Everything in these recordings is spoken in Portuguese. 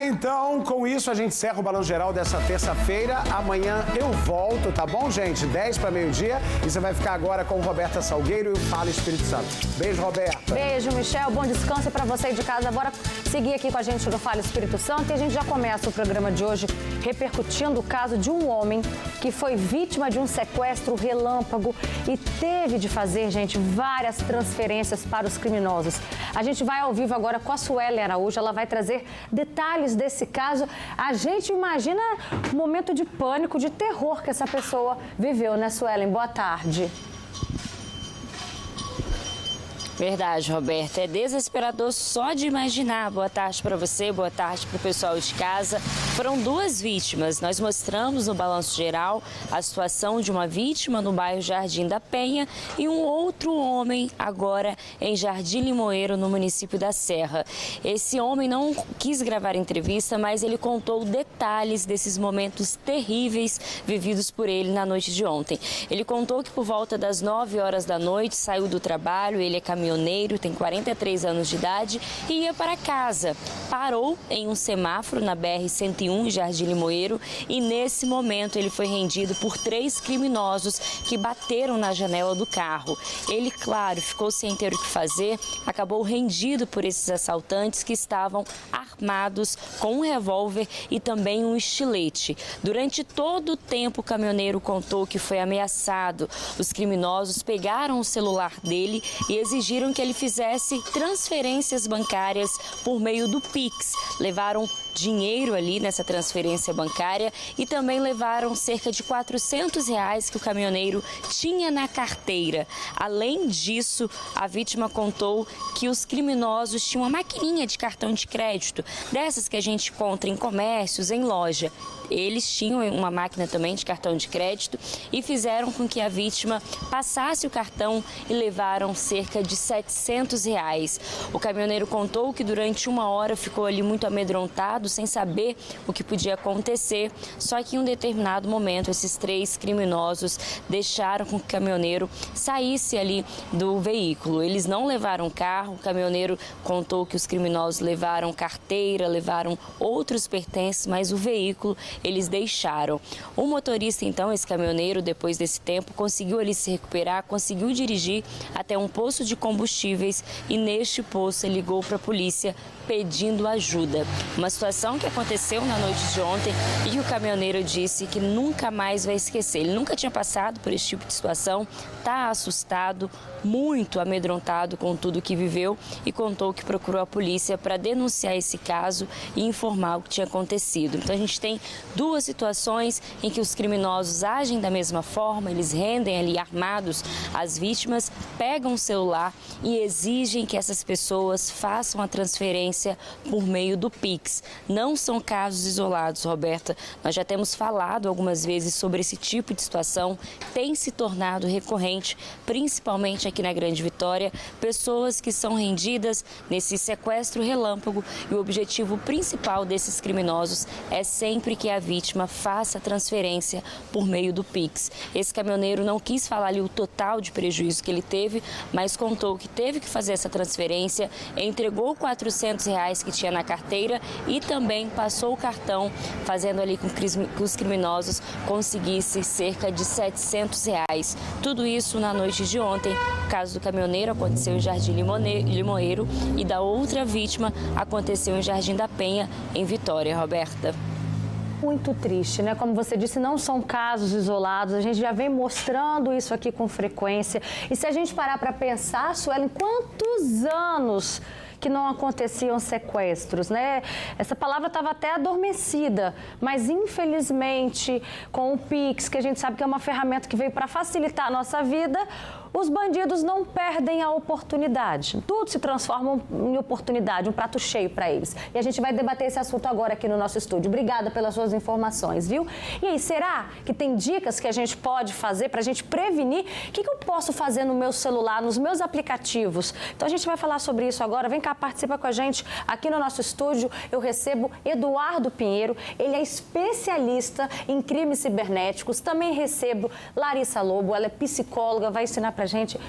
Então, com isso, a gente encerra o Balão Geral dessa terça-feira. Amanhã eu volto, tá bom, gente? 10 para meio-dia. E você vai ficar agora com Roberta Salgueiro e o Fala Espírito Santo. Beijo, Roberta. Beijo, Michel. Bom descanso para você de casa. Bora seguir aqui com a gente no Fala Espírito Santo. E a gente já começa o programa de hoje repercutindo o caso de um homem que foi vítima de um sequestro relâmpago e teve de fazer, gente, várias transferências para os criminosos. A gente vai ao vivo agora com a Suelen Araújo. Ela vai trazer detalhes desse caso. A gente imagina o momento de pânico, de terror que essa pessoa viveu, né, Suelen? Boa tarde. Verdade, Roberta. É desesperador só de imaginar. Boa tarde para você, boa tarde para o pessoal de casa. Foram duas vítimas. Nós mostramos no Balanço Geral a situação de uma vítima no bairro Jardim da Penha e um outro homem agora em Jardim Limoeiro, no município da Serra. Esse homem não quis gravar entrevista, mas ele contou detalhes desses momentos terríveis vividos por ele na noite de ontem. Ele contou que por volta das 9 horas da noite saiu do trabalho, ele é caminhoneiro, tem 43 anos de idade e ia para casa. Parou em um semáforo na BR-101 em Jardim Limoeiro e nesse momento ele foi rendido por 3 criminosos que bateram na janela do carro. Ele, claro, ficou sem ter o que fazer, acabou rendido por esses assaltantes que estavam armados com um revólver e também um estilete. Durante todo o tempo o caminhoneiro contou que foi ameaçado. Os criminosos pegaram o celular dele e exigiram que ele fizesse transferências bancárias por meio do Pix. Levaram dinheiro ali nessa transferência bancária e também levaram cerca de R$400 que o caminhoneiro tinha na carteira. Além disso, a vítima contou que os criminosos tinham uma maquininha de cartão de crédito, dessas que a gente encontra em comércios, em loja. Eles tinham uma máquina também de cartão de crédito e fizeram com que a vítima passasse o cartão e levaram cerca de R$700. O caminhoneiro contou que durante 1 hora ficou ali muito amedrontado, sem saber o que podia acontecer, só que em um determinado momento esses 3 criminosos deixaram com que o caminhoneiro saísse ali do veículo. Eles não levaram carro, o caminhoneiro contou que os criminosos levaram carteira, levaram outros pertences, mas o veículo eles deixaram. O motorista, então, esse caminhoneiro, depois desse tempo, conseguiu ali se recuperar, conseguiu dirigir até um posto de combustíveis e neste posto ele ligou para a polícia pedindo ajuda. Uma situação que aconteceu na noite de ontem e que o caminhoneiro disse que nunca mais vai esquecer. Ele nunca tinha passado por esse tipo de situação, está assustado, muito amedrontado com tudo que viveu e contou que procurou a polícia para denunciar esse caso e informar o que tinha acontecido. Então a gente tem duas situações em que os criminosos agem da mesma forma, eles rendem ali armados as vítimas, pegam o celular e exigem que essas pessoas façam a transferência por meio do Pix. Não são casos isolados, Roberta. Nós já temos falado algumas vezes sobre esse tipo de situação, tem se tornado recorrente, principalmente aqui na Grande Vitória, pessoas que são rendidas nesse sequestro relâmpago e o objetivo principal desses criminosos é sempre que a vítima faça a transferência por meio do Pix. Esse caminhoneiro não quis falar ali o total de prejuízo que ele teve, mas contou que teve que fazer essa transferência, entregou R$400 que tinha na carteira e também passou o cartão, fazendo ali com que os criminosos conseguissem cerca de R$700. Tudo isso na noite de ontem. O caso do caminhoneiro aconteceu em Jardim Limoeiro e da outra vítima aconteceu em Jardim da Penha, em Vitória, Roberta. Muito triste, né? Como você disse, não são casos isolados, a gente já vem mostrando isso aqui com frequência. E se a gente parar para pensar, Suelen, quantos anos que não aconteciam sequestros, né? Essa palavra estava até adormecida, mas infelizmente com o Pix, que a gente sabe que é uma ferramenta que veio para facilitar a nossa vida, os bandidos não perdem a oportunidade. Tudo se transforma em oportunidade, um prato cheio para eles. E a gente vai debater esse assunto agora aqui no nosso estúdio. Obrigada pelas suas informações, viu? E aí, será que tem dicas que a gente pode fazer para a gente prevenir? O que eu posso fazer no meu celular, nos meus aplicativos? Então a gente vai falar sobre isso agora. Vem cá, participa com a gente aqui no nosso estúdio. Eu recebo Eduardo Pinheiro, ele é especialista em crimes cibernéticos. Também recebo Larissa Lobo, ela é psicóloga, vai ensinar pra gente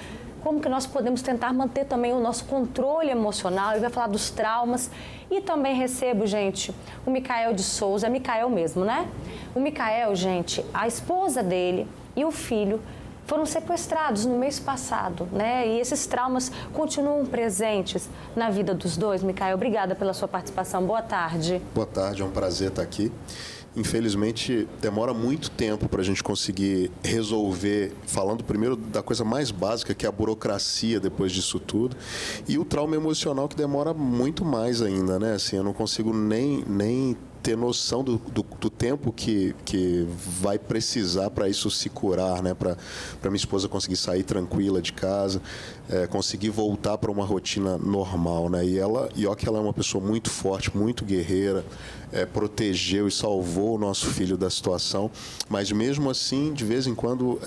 como que nós podemos tentar manter também o nosso controle emocional. Ele vai falar dos traumas. E também recebo, gente, o Micael de Souza, é Micael mesmo, né? O Micael, gente, a esposa dele e o filho foram sequestrados no mês passado, né? E esses traumas continuam presentes na vida dos dois. Micael, obrigada pela sua participação. Boa tarde. Boa tarde, é um prazer estar aqui. Infelizmente, demora muito tempo para a gente conseguir resolver, falando primeiro da coisa mais básica, que é a burocracia depois disso tudo, e o trauma emocional, que demora muito mais ainda, né? Assim, eu não consigo nem ter noção do tempo que vai precisar para isso se curar, né? Para minha esposa conseguir sair tranquila de casa, conseguir voltar para uma rotina normal, né? E ó que ela é uma pessoa muito forte, muito guerreira, protegeu e salvou o nosso filho da situação, mas mesmo assim, de vez em quando,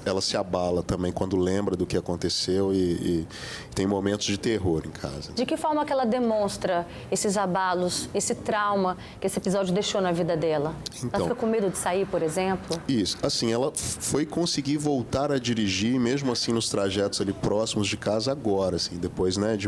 ela se abala também quando lembra do que aconteceu e tem momentos de terror em casa. De que forma que ela demonstra esses abalos, esse trauma que esse episódio deixou na vida dela? Então, ela fica com medo de sair, por exemplo? Isso. Assim, ela foi conseguir voltar a dirigir, mesmo assim nos trajetos ali próximos de casa agora, assim, depois, né, de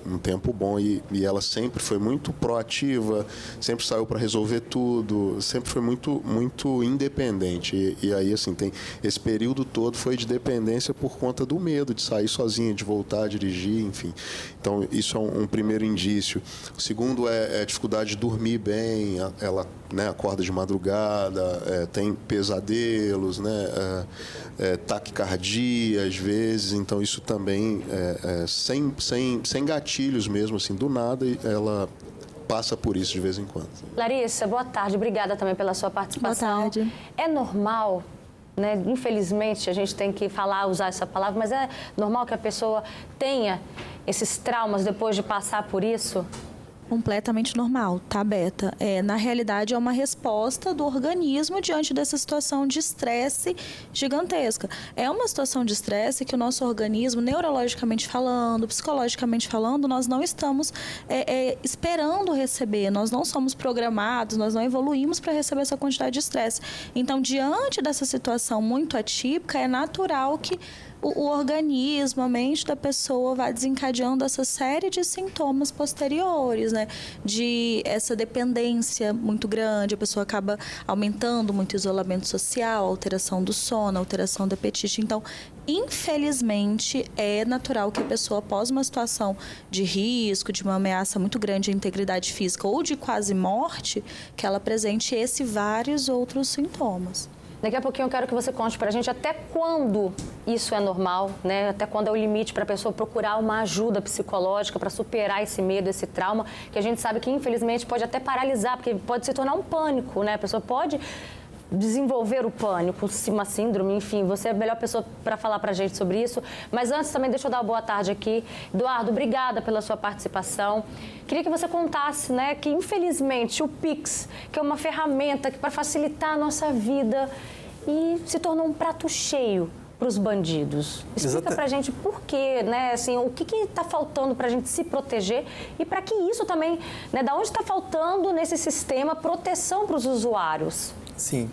um tempo bom. E ela sempre foi muito proativa, sempre saiu para resolver tudo, sempre foi muito independente. E aí, assim, tem esse período todo foi de dependência por conta do medo de sair sozinha, de voltar a dirigir, enfim. Então, isso é um primeiro indício. O segundo é a dificuldade de dormir bem, ela, né, acorda de madrugada, tem pesadelos, né, taquicardia às vezes, então isso também, sem gatilhos mesmo, assim, do nada, ela passa por isso de vez em quando. Larissa, boa tarde, obrigada também pela sua participação. Boa tarde. É normal, né? Infelizmente, a gente tem que usar essa palavra, mas é normal que a pessoa tenha esses traumas depois de passar por isso? Completamente normal, tá, Beta? Na realidade, é uma resposta do organismo diante dessa situação de estresse gigantesca. É uma situação de estresse que o nosso organismo, neurologicamente falando, psicologicamente falando, nós não estamos esperando receber, nós não somos programados, nós não evoluímos para receber essa quantidade de estresse. Então, diante dessa situação muito atípica, é natural que o organismo, a mente da pessoa vai desencadeando essa série de sintomas posteriores, né? De essa dependência muito grande, a pessoa acaba aumentando muito o isolamento social, alteração do sono, alteração do apetite. Então, infelizmente, é natural que a pessoa, após uma situação de risco, de uma ameaça muito grande à integridade física ou de quase morte, que ela apresente esse e vários outros sintomas. Daqui a pouquinho eu quero que você conte pra gente até quando isso é normal, né? Até quando é o limite para a pessoa procurar uma ajuda psicológica para superar esse medo, esse trauma, que a gente sabe que infelizmente pode até paralisar, porque pode se tornar um pânico, né? A pessoa pode desenvolver o pânico, uma síndrome, enfim, você é a melhor pessoa para falar pra gente sobre isso. Mas antes também, deixa eu dar uma boa tarde aqui. Eduardo, obrigada pela sua participação. Queria que você contasse, né, que infelizmente o Pix, que é uma ferramenta que para facilitar a nossa vida, e se tornou um prato cheio para os bandidos. Explica pra gente por quê, né, assim, o que está faltando para a gente se proteger e para que isso também, né, da onde está faltando nesse sistema proteção para os usuários. Sim.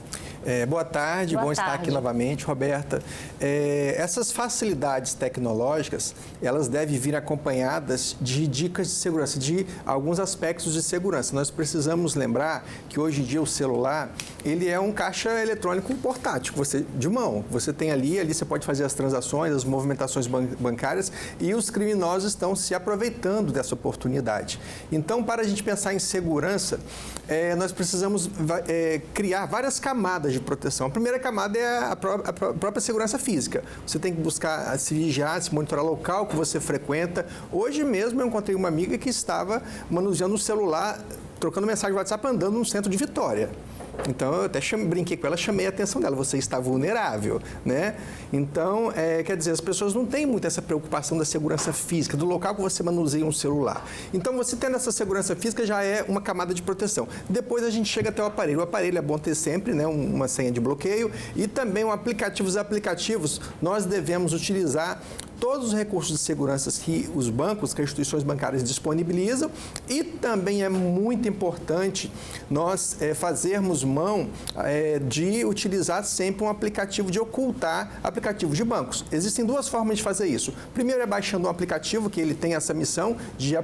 Boa tarde, bom estar aqui novamente, Roberta. Essas facilidades tecnológicas, elas devem vir acompanhadas de dicas de segurança, de alguns aspectos de segurança. Nós precisamos lembrar que hoje em dia o celular, ele é um caixa eletrônico portátil, de mão. Você tem ali você pode fazer as transações, as movimentações bancárias e os criminosos estão se aproveitando dessa oportunidade. Então, para a gente pensar em segurança, nós precisamos criar várias camadas de proteção. A primeira camada é a própria segurança física. Você tem que buscar se vigiar, se monitorar o local que você frequenta. Hoje mesmo eu encontrei uma amiga que estava manuseando o celular, trocando mensagem no WhatsApp, andando no centro de Vitória. Então, eu até brinquei com ela, chamei a atenção dela, você está vulnerável, né? Então, quer dizer, as pessoas não têm muito essa preocupação da segurança física, do local que você manuseia um celular. Então, você tendo essa segurança física já é uma camada de proteção. Depois a gente chega até o aparelho. O aparelho é bom ter sempre, né, uma senha de bloqueio e também os aplicativos nós devemos utilizar todos os recursos de segurança que os bancos, que as instituições bancárias disponibilizam, e também é muito importante nós fazermos mão de utilizar sempre um aplicativo de ocultar aplicativos de bancos. Existem duas formas de fazer isso. Primeiro é baixando um aplicativo que ele tem essa missão de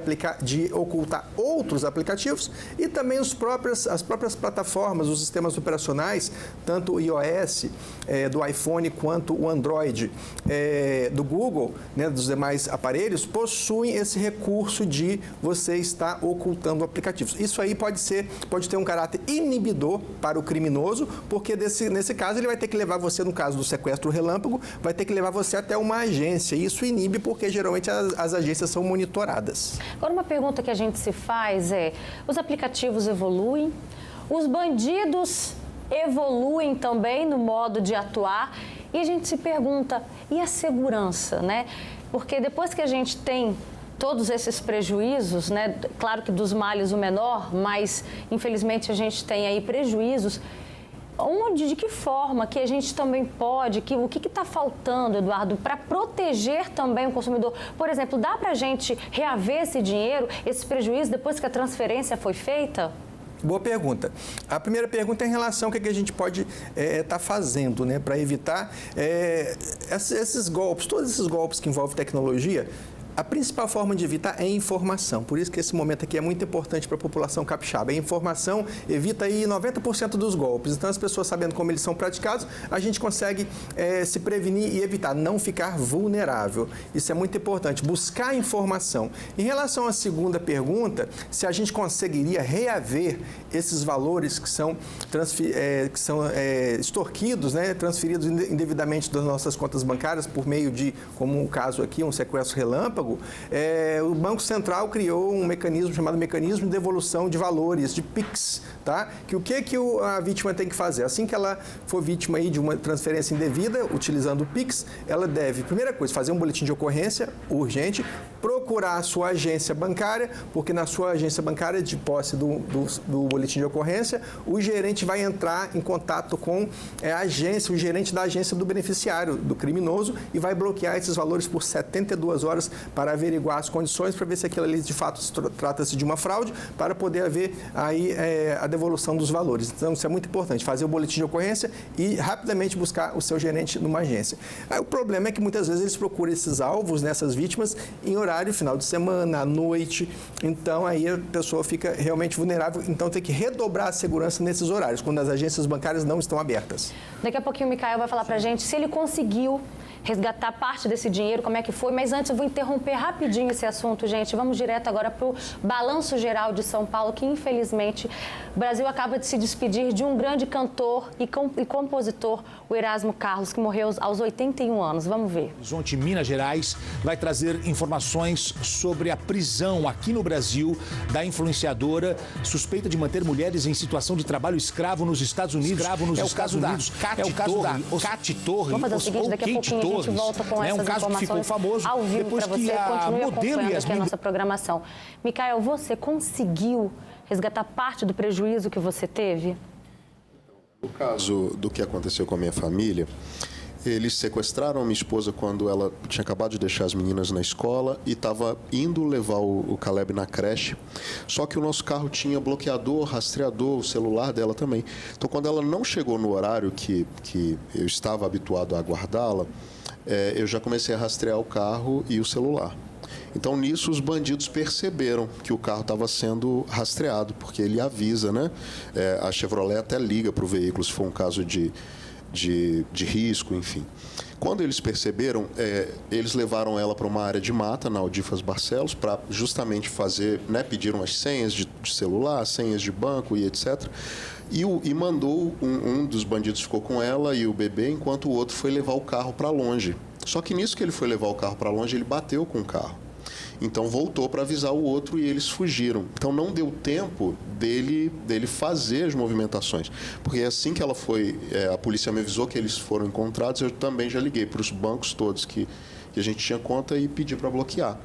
ocultar outros aplicativos, e também as próprias plataformas, os sistemas operacionais, tanto o iOS do iPhone quanto o Android do Google, né, dos demais aparelhos, possuem esse recurso de você estar ocultando aplicativos. Isso aí pode ter um caráter inibidor para o criminoso, porque nesse caso ele vai ter que levar você, no caso do sequestro relâmpago, vai ter que levar você até uma agência. Isso inibe porque geralmente as agências são monitoradas. Agora, uma pergunta que a gente se faz os aplicativos evoluem, os bandidos evoluem também no modo de atuar, e a gente se pergunta, e a segurança, né? Porque depois que a gente tem todos esses prejuízos, né? Claro que dos males o menor, mas infelizmente a gente tem aí prejuízos. De que forma que a gente também pode, o que está faltando, Eduardo, para proteger também o consumidor? Por exemplo, dá para a gente reaver esse dinheiro, esses prejuízos, depois que a transferência foi feita? Boa pergunta. A primeira pergunta é em relação ao que a gente pode estar fazendo, né, para evitar esses golpes, todos esses golpes que envolvem tecnologia. A principal forma de evitar é informação. Por isso que esse momento aqui é muito importante para a população capixaba. A informação evita aí 90% dos golpes. Então, as pessoas sabendo como eles são praticados, a gente consegue se prevenir e evitar, não ficar vulnerável. Isso é muito importante, buscar informação. Em relação à segunda pergunta, se a gente conseguiria reaver esses valores que são extorquidos, né, transferidos indevidamente das nossas contas bancárias por meio de, como o caso aqui, um sequestro relâmpago, o Banco Central criou um mecanismo chamado mecanismo de devolução de valores, de PIX, tá? O que a vítima tem que fazer? Assim que ela for vítima aí de uma transferência indevida, utilizando o PIX, ela deve, primeira coisa, fazer um boletim de ocorrência urgente, procurar a sua agência bancária, porque na sua agência bancária, de posse do boletim de ocorrência, o gerente vai entrar em contato com a agência, o gerente da agência do beneficiário, do criminoso, e vai bloquear esses valores por 72 horas para averiguar as condições, para ver se aquilo ali de fato trata-se de uma fraude, para poder haver aí a devolução dos valores. Então, isso é muito importante, fazer o boletim de ocorrência e rapidamente buscar o seu gerente numa agência. Aí, o problema é que muitas vezes eles procuram esses alvos, nessas vítimas, em horário final de semana, à noite, então aí a pessoa fica realmente vulnerável, então tem que redobrar a segurança nesses horários, quando as agências bancárias não estão abertas. Daqui a pouquinho o Micael vai falar pra gente se ele conseguiu resgatar parte desse dinheiro, como é que foi, mas antes eu vou interromper rapidinho esse assunto, gente. Vamos direto agora para o Balanço Geral de São Paulo, que infelizmente o Brasil acaba de se despedir de um grande cantor e compositor, o Erasmo Carlos, que morreu aos 81 anos. Vamos ver. Horizonte, Minas Gerais, vai trazer informações sobre a prisão aqui no Brasil da influenciadora suspeita de manter mulheres em situação de trabalho escravo nos Estados Unidos. É o caso da Cate Torre. Vamos fazer o seguinte, daqui a pouquinho a gente volta com essas um caso que ficou famoso ao vivo depois para você. que a Continue modelo acompanhando Yasmin... aqui a nossa programação. Micael, você conseguiu resgatar parte do prejuízo que você teve? No caso do que aconteceu com a minha família, eles sequestraram a minha esposa quando ela tinha acabado de deixar as meninas na escola e estava indo levar o Caleb na creche. Só que o nosso carro tinha bloqueador, rastreador, o celular dela também. Então, quando ela não chegou no horário que eu estava habituado a aguardá-la, eu já comecei a rastrear o carro e o celular. Então, nisso, os bandidos perceberam que o carro estava sendo rastreado, porque ele avisa, né? A Chevrolet até liga para o veículo se for um caso de risco, enfim. Quando eles perceberam, eles levaram ela para uma área de mata, na Aldifas Barcelos, para justamente fazer, né, pediram as senhas de celular, senhas de banco e etc. E mandou, um dos bandidos ficou com ela e o bebê, enquanto o outro foi levar o carro para longe. Só que nisso que ele foi levar o carro para longe, ele bateu com o carro. Então, voltou para avisar o outro e eles fugiram. Então, não deu tempo dele fazer as movimentações. Porque assim que ela foi, a polícia me avisou que eles foram encontrados, eu também já liguei para os bancos todos que a gente tinha conta e pedi para bloquear.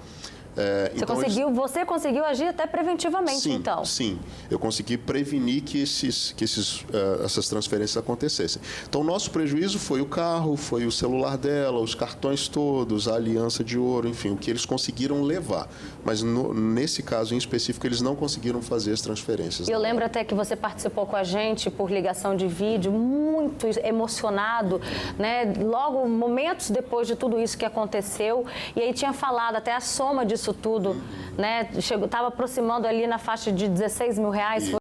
Você conseguiu agir até preventivamente, sim, então? Sim, eu consegui prevenir que essas transferências acontecessem. Então, o nosso prejuízo foi o carro, foi o celular dela, os cartões todos, a aliança de ouro, enfim, o que eles conseguiram levar. Mas, nesse caso em específico, eles não conseguiram fazer as transferências. Eu lembro até que você participou com a gente por ligação de vídeo, muito emocionado, né? Logo, momentos depois de tudo isso que aconteceu, e aí tinha falado até a soma disso tudo, né? Estava aproximando ali na faixa de R$16 mil.